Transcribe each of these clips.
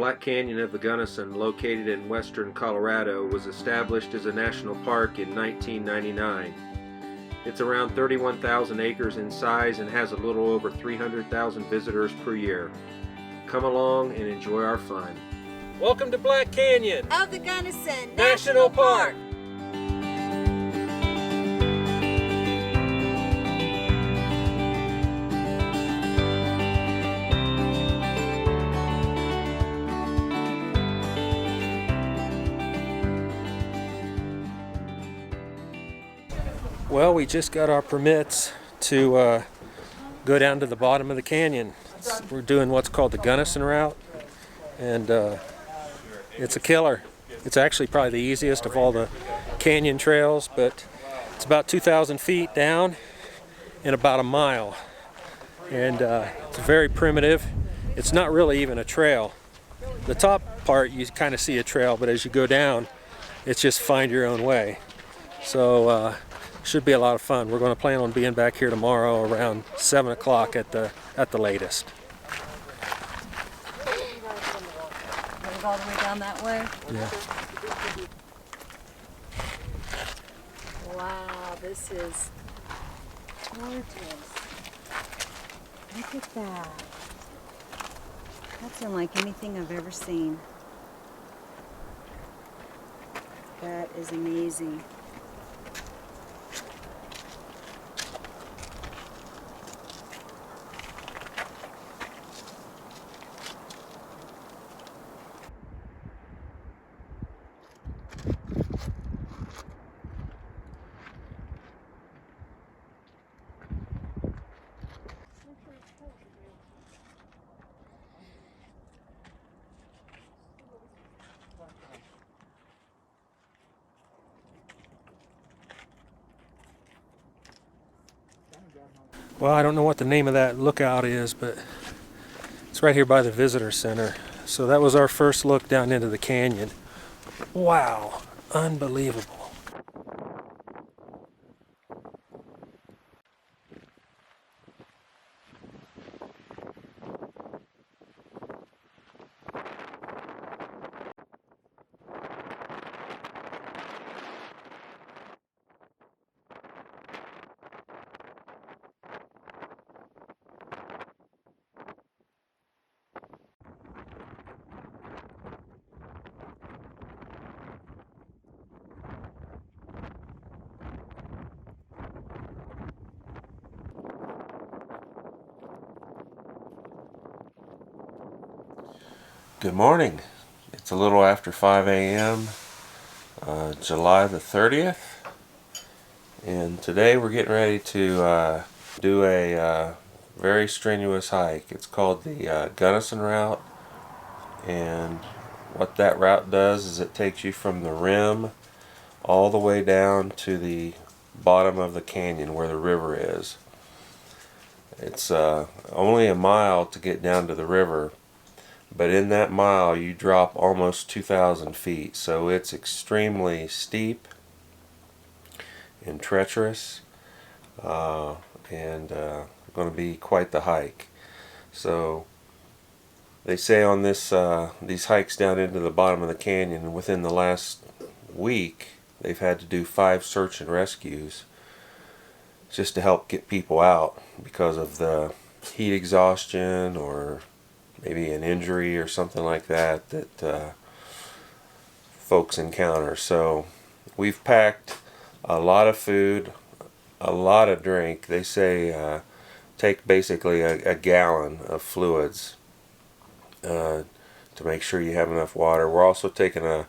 Black Canyon of the Gunnison, located in western Colorado, was established as a national park in 1999. It's around 31,000 acres in size and has a little over 300,000 visitors per year. Come along and enjoy our fun. Welcome to Black Canyon of the Gunnison National Park. Well, we just got our permits to go down to the bottom of the canyon. We're doing what's called the Gunnison route, and it's a killer. It's actually probably the easiest of all the canyon trails, but it's about 2,000 feet down in about a mile, and it's very primitive. It's not really even a trail. The top part you kind of see a trail, but as you go down, it's just find your own way. So should be a lot of fun. We're going to plan on being back here tomorrow around 7 o'clock at the latest. All the way down that way? Yeah. Wow, this is gorgeous. Look at that. That's unlike anything I've ever seen. That is amazing. Well, I don't know what the name of that lookout is, but it's right here by the visitor center. So that was our first look down into the canyon. Wow, unbelievable. Good morning. It's a little after 5 a.m. July the 30th, and today we're getting ready to do a very strenuous hike. It's called the Gunnison route, and what that route does is it takes you from the rim all the way down to the bottom of the canyon where the river is. It's only a mile to get down to the river, but in that mile you drop almost 2,000 feet, so it's extremely steep and treacherous, and going to be quite the hike. So they say on this these hikes down into the bottom of the canyon, within the last week they've had to do 5 search and rescues just to help get people out because of the heat exhaustion or maybe an injury or something like that folks encounter. So we've packed a lot of food, a lot of drink. They say take basically a gallon of fluids to make sure you have enough water. We're also taking a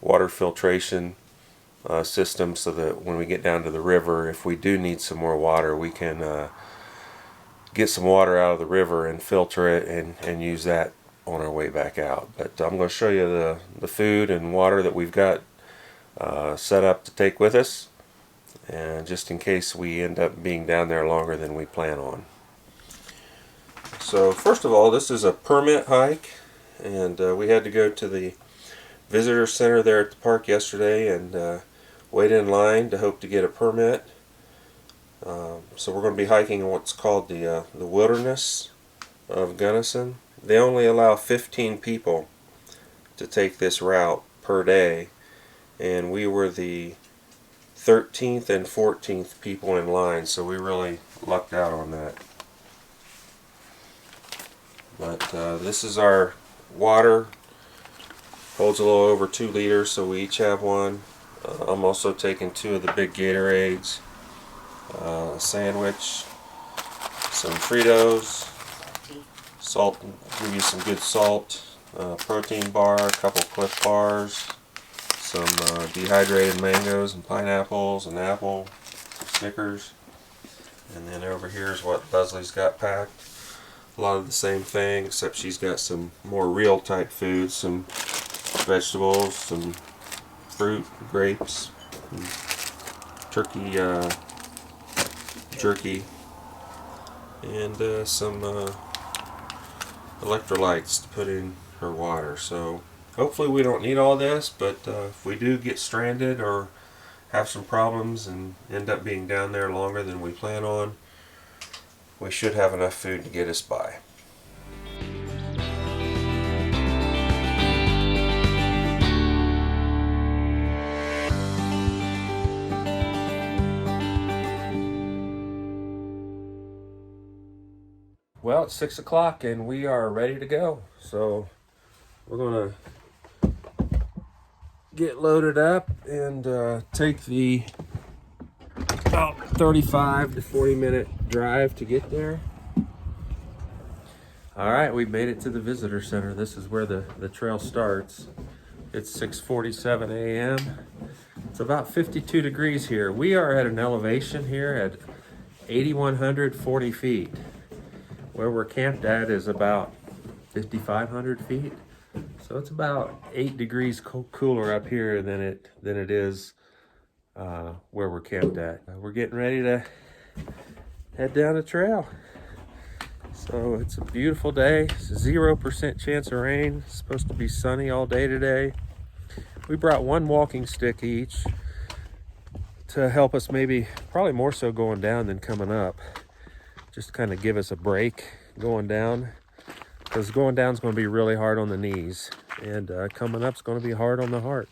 water filtration system so that when we get down to the river, if we do need some more water, we can get some water out of the river and filter it and use that on our way back out. But I'm going to show you the food and water that we've got set up to take with us, and just in case we end up being down there longer than we plan on. So first of all, this is a permit hike, and we had to go to the visitor center there at the park yesterday and wait in line to hope to get a permit. So we're going to be hiking in what's called the wilderness of Gunnison. They only allow 15 people to take this route per day, and we were the 13th and 14th people in line, so we really lucked out on that. But this is our water. Holds a little over 2 liters, so we each have one. I'm also taking 2 of the big Gatorades, a sandwich, some Fritos, salt, give you some good salt, protein bar, a couple Cliff Bars, some dehydrated mangoes and pineapples, an apple, Snickers, and then over here is what Leslie's got packed. A lot of the same thing, except she's got some more real type foods, some vegetables, some fruit, grapes, turkey jerky, and some electrolytes to put in her water. So hopefully we don't need all this, but if we do get stranded or have some problems and end up being down there longer than we plan on, we should have enough food to get us by. Well, it's 6 o'clock and we are ready to go. So we're gonna get loaded up and take the about 35 to 40 minute drive to get there. All right, we made it to the visitor center. This is where the trail starts. It's 6:47 a.m. It's about 52 degrees here. We are at an elevation here at 8,140 feet. Where we're camped at is about 5,500 feet. So it's about 8 degrees cooler up here than it is where we're camped at. We're getting ready to head down the trail. So it's a beautiful day. It's a 0% chance of rain. It's supposed to be sunny all day today. We brought one walking stick each to help us, probably more so going down than coming up. Just kind of give us a break going down, because going down is going to be really hard on the knees, and coming up is going to be hard on the heart.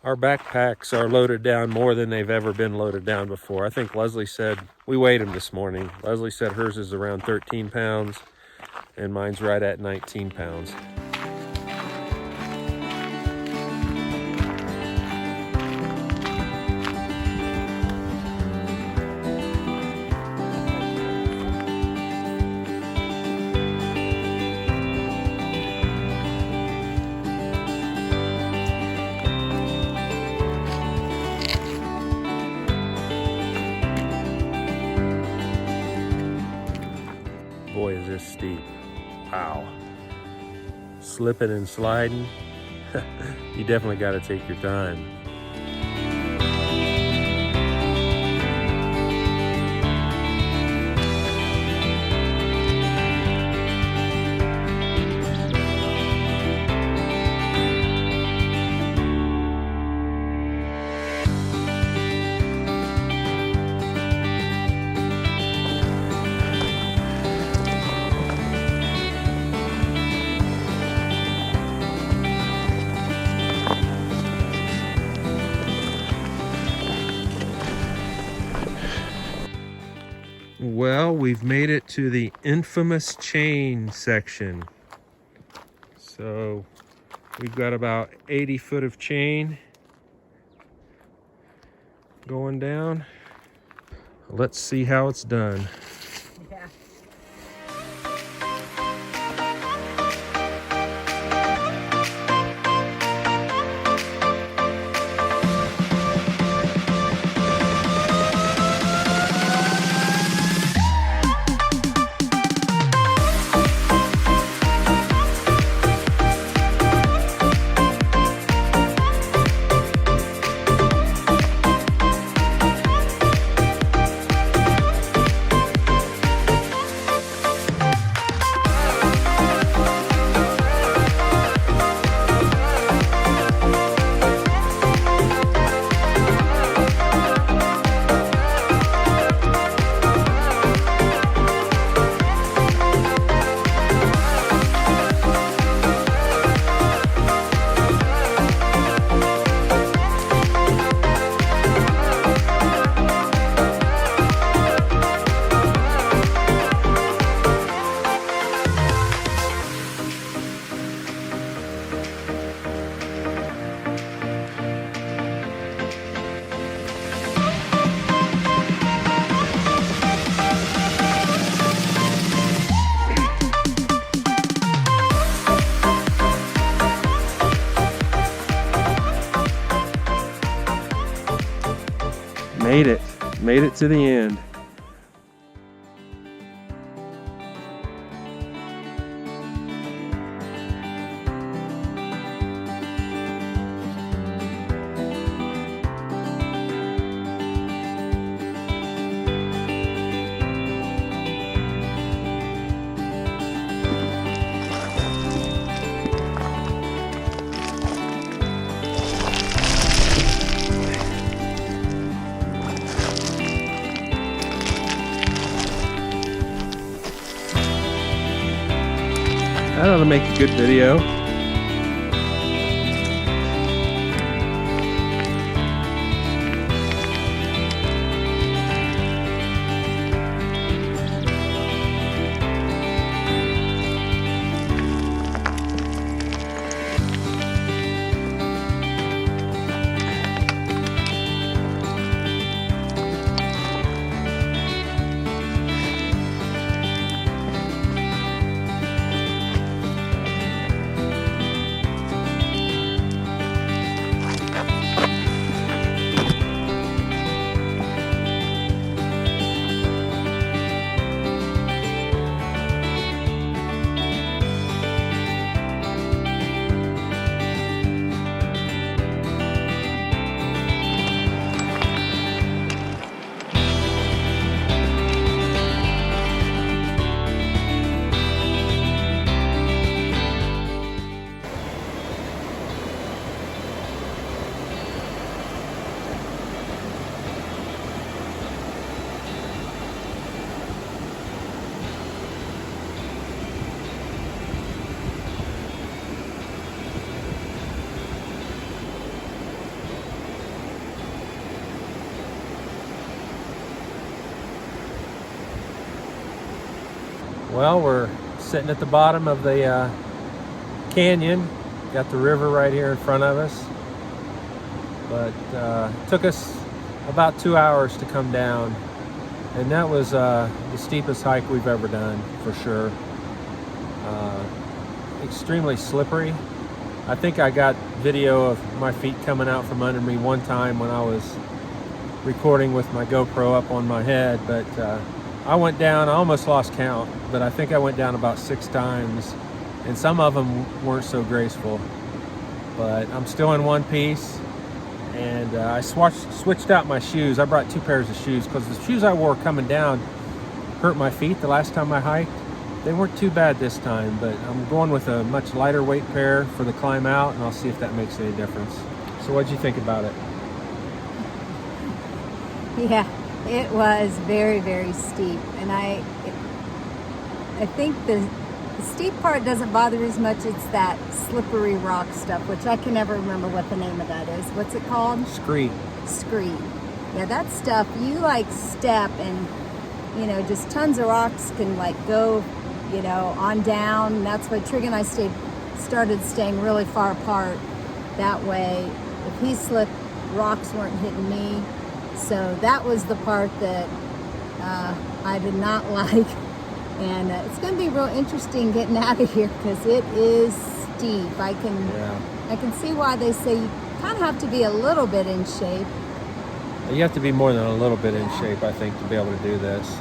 Our backpacks are loaded down more than they've ever been loaded down before. I think Leslie said, we weighed them this morning. Leslie said hers is around 13 pounds and mine's right at 19 pounds. Boy, is this steep. Wow. Slipping and sliding. You definitely got to take your time. Well, we've made it to the infamous chain section. So we've got about 80 foot of chain going down. Let's see how it's done. Yeah. Made it. Made it to the end. That ought to make a good video. Well, we're sitting at the bottom of the canyon. Got the river right here in front of us. But it took us about 2 hours to come down. And that was the steepest hike we've ever done, for sure. Extremely slippery. I think I got video of my feet coming out from under me one time when I was recording with my GoPro up on my head, but I went down, I almost lost count, but I think I went down about 6 times, and some of them weren't so graceful. But I'm still in one piece, and I switched out my shoes. I brought 2 pairs of shoes because the shoes I wore coming down hurt my feet the last time I hiked. They weren't too bad this time, but I'm going with a much lighter weight pair for the climb out, and I'll see if that makes any difference. So what'd you think about it? Yeah, it was very, very steep. And I think the steep part doesn't bother me as much. It's that slippery rock stuff, which I can never remember what the name of that is. What's it called? Scree. Scree. Yeah, that stuff, you like step and, you know, just tons of rocks can like go, you know, on down. That's why Trig and I started staying really far apart. That way, if he slipped, rocks weren't hitting me. So that was the part that I did not like. And it's going to be real interesting getting out of here because it is steep. I can see why they say you kind of have to be a little bit in shape. You have to be more than a little bit in shape, I think, to be able to do this.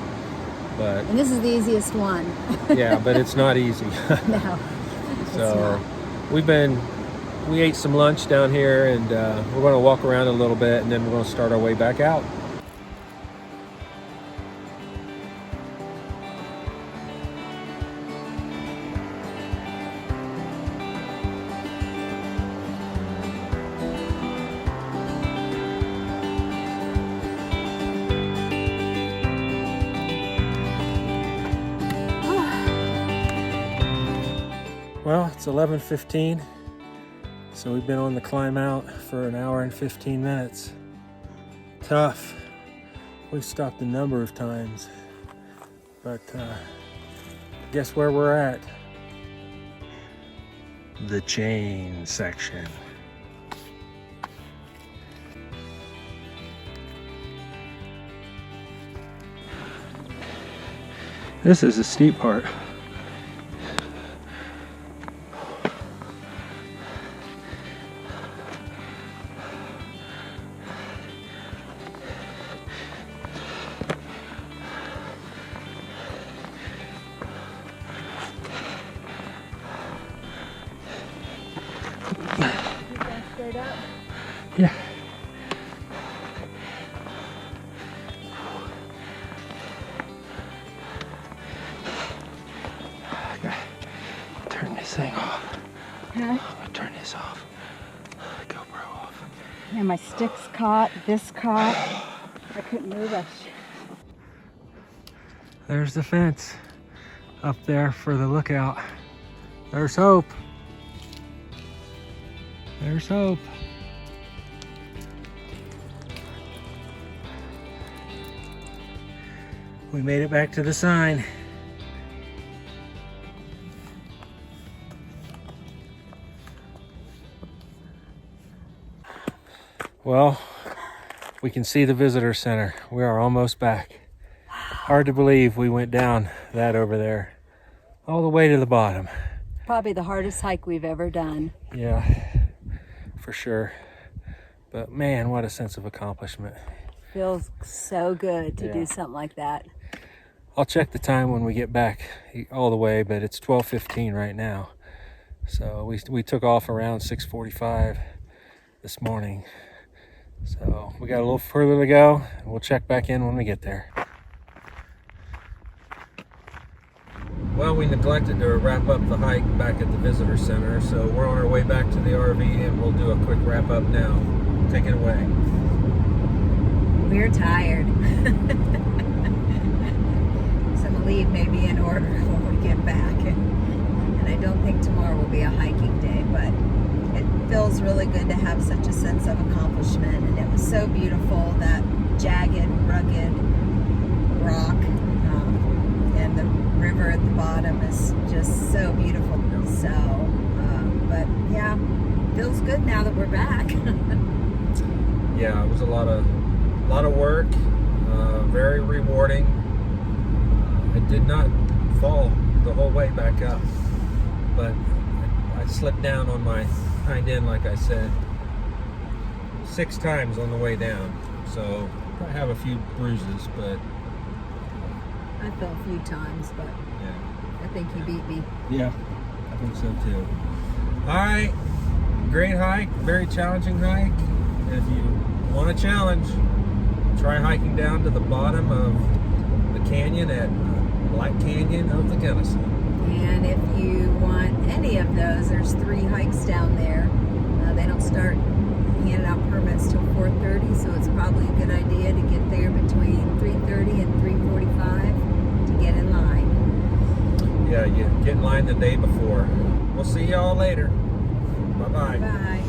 And this is the easiest one. Yeah, but it's not easy. No, so we ate some lunch down here, and we're going to walk around a little bit, and then we're going to start our way back out. Well, it's 11:15, so we've been on the climb out for an hour and 15 minutes. Tough. We've stopped a number of times, but guess where we're at? The chain section. This is the steep part. straight up? Yeah. Turn this thing off. Huh? I'm gonna turn this off. GoPro off. Yeah, my stick's caught, this caught. I couldn't move it. There's the fence up there for the lookout. There's hope. There's hope. We made it back to the sign. Well, we can see the visitor center. We are almost back. Hard to believe we went down that over there, all the way to the bottom. Probably the hardest hike we've ever done. Yeah, for sure. But man, what a sense of accomplishment. Feels so good to Yeah. do something like that. I'll check the time when we get back all the way, but it's 12:15 right now. So we took off around 6:45 this morning. So we got a little further to go, and we'll check back in when we get there. Well, we neglected to wrap up the hike back at the visitor center, so we're on our way back to the RV, and we'll do a quick wrap up now. Take it away. We're tired. Some leave may be in order when we get back. And I don't think tomorrow will be a hiking day, but it feels really good to have such a sense of accomplishment. And it was so beautiful, that jagged, rugged rock. And the river at the bottom is just so beautiful. So, but yeah, feels good now that we're back. Yeah, it was a lot of work, very rewarding. I did not fall the whole way back up, but I slipped down on my hind end, like I said, 6 times on the way down. So I have a few bruises, but I fell a few times, but yeah. I think you beat me. Yeah, I think so too. All right, great hike, very challenging hike. If you want a challenge, try hiking down to the bottom of the canyon at Black Canyon of the Gunnison. And if you want any of those, there's 3 hikes down there. They don't start handing out permits till 4:30, so it's probably a good idea to get there between 3:30 and 3:45 to get in line. Yeah, you get in line the day before. We'll see y'all later. Bye-bye. Bye.